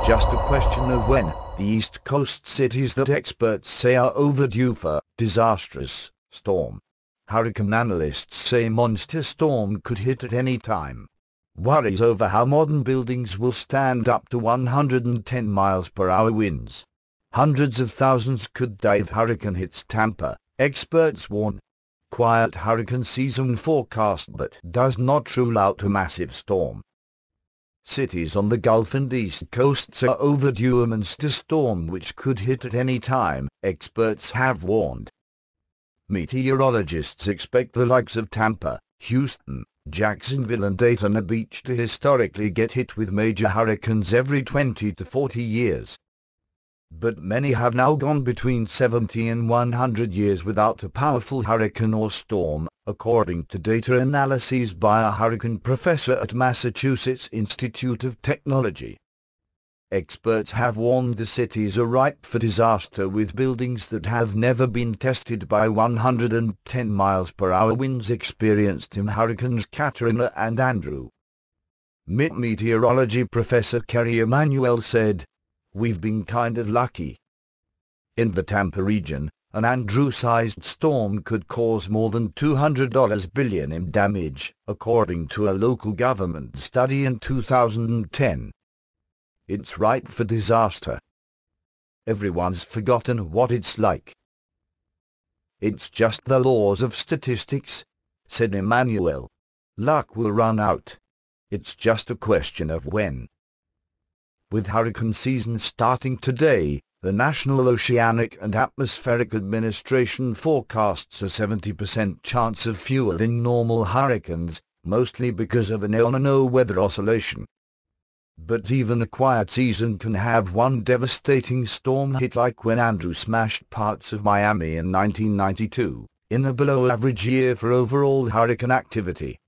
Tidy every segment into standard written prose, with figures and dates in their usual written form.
just a question of when. The East Coast cities that experts say are overdue for disastrous storm. Hurricane analysts say monster storm could hit at any time. Worries over how modern buildings will stand up to 110 miles per hour winds. Hundreds of thousands could die if hurricane hits Tampa, experts warn. Quiet hurricane season forecast but does not rule out a massive storm. Cities on the Gulf and East Coasts are overdue a monster storm which could hit at any time, experts have warned. Meteorologists expect the likes of Tampa, Houston, Jacksonville and Daytona Beach to historically get hit with major hurricanes every 20 to 40 years. But many have now gone between 70 and 100 years without a powerful hurricane or storm, according to data analyses by a hurricane professor at Massachusetts Institute of Technology. Experts have warned the cities are ripe for disaster with buildings that have never been tested by 110 miles per hour winds experienced in Hurricanes Katrina and Andrew. Meteorology professor Kerry Emanuel said, "We've been kind of lucky. In the Tampa region, an Andrew-sized storm could cause more than $200 billion in damage, according to a local government study in 2010. It's ripe for disaster. Everyone's forgotten what it's like. It's just the laws of statistics," said Emmanuel. "Luck will run out. It's just a question of when." With hurricane season starting today, the National Oceanic and Atmospheric Administration forecasts a 70% chance of fewer than normal hurricanes, mostly because of an El Niño weather oscillation. But even a quiet season can have one devastating storm hit, like when Andrew smashed parts of Miami in 1992, in a below-average year for overall hurricane activity.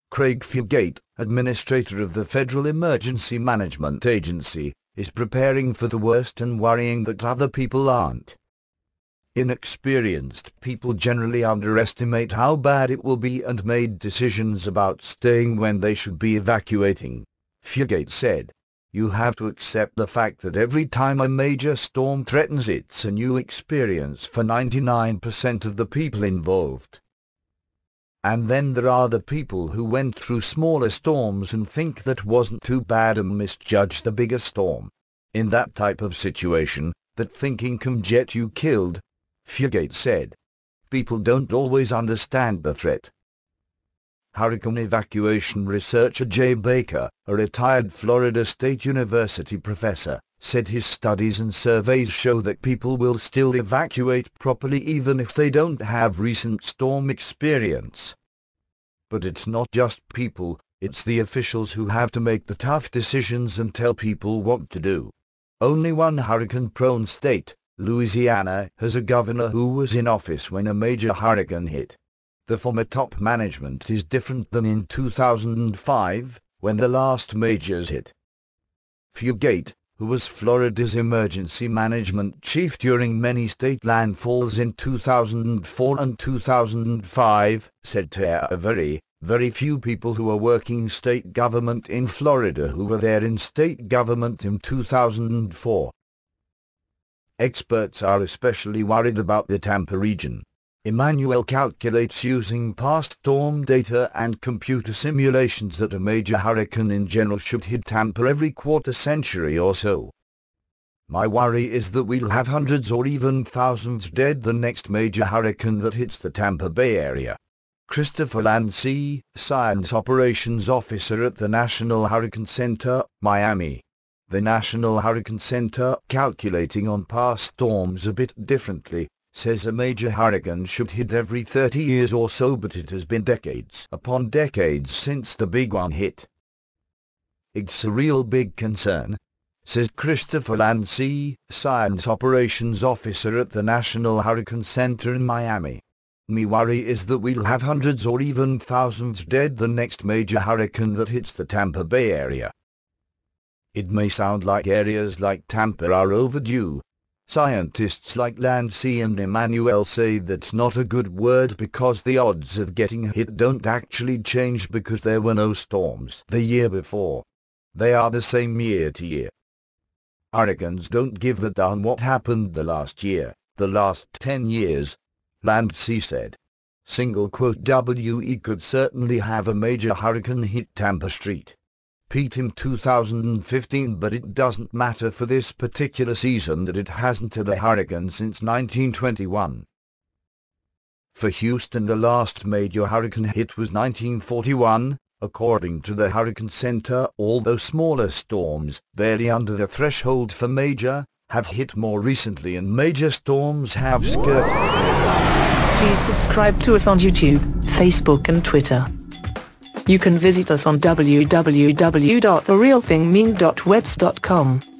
Craig Fugate, administrator of the Federal Emergency Management Agency, is preparing for the worst and worrying that other people aren't. Inexperienced people generally underestimate how bad it will be and made decisions about staying when they should be evacuating. Fugate said, "You have to accept the fact that every time a major storm threatens, it's a new experience for 99% of the people involved. And then there are the people who went through smaller storms and think that wasn't too bad and misjudge the bigger storm. In that type of situation, that thinking can get you killed," Fugate said. "People don't always understand the threat." Hurricane evacuation researcher Jay Baker, a retired Florida State University professor, said his studies and surveys show that people will still evacuate properly even if they don't have recent storm experience. But it's not just people, it's the officials who have to make the tough decisions and tell people what to do. Only one hurricane-prone state, Louisiana, has a governor who was in office when a major hurricane hit. The former top management is different than in 2005, when the last majors hit. Fugate, who was Florida's emergency management chief during many state landfalls in 2004 and 2005, said there are very few people who are working state government in Florida who were there in state government in 2004. Experts are especially worried about the Tampa region. Emmanuel calculates using past storm data and computer simulations that a major hurricane in general should hit Tampa every quarter century or so. "My worry is that we'll have hundreds or even thousands dead the next major hurricane that hits the Tampa Bay area." Christopher Lancey, Science Operations Officer at the National Hurricane Center, Miami. The National Hurricane Center, calculating on past storms a bit differently, says a major hurricane should hit every 30 years or so, but it has been decades upon decades since the big one hit. "It's a real big concern," says Christopher Lancey, Science Operations Officer at the National Hurricane Center in Miami. "Me worry is that we'll have hundreds or even thousands dead the next major hurricane that hits the Tampa Bay area." It may sound like areas like Tampa are overdue. Scientists like Lancey and Emmanuel say that's not a good word because the odds of getting hit don't actually change because there were no storms the year before. They are the same year to year. Hurricanes don't give a darn what happened the last year, the last 10 years. Landsea said. Single quote, WE could certainly have a major hurricane hit Tampa Street. Pete in 2015, but it doesn't matter for this particular season that it hasn't had a hurricane since 1921. For Houston, the last major hurricane hit was 1941, according to the Hurricane Center, although smaller storms, barely under the threshold for major, have hit more recently and major storms have skirted. Please subscribe to us on YouTube, Facebook and Twitter. You can visit us on www.therealthingmeme.webs.com.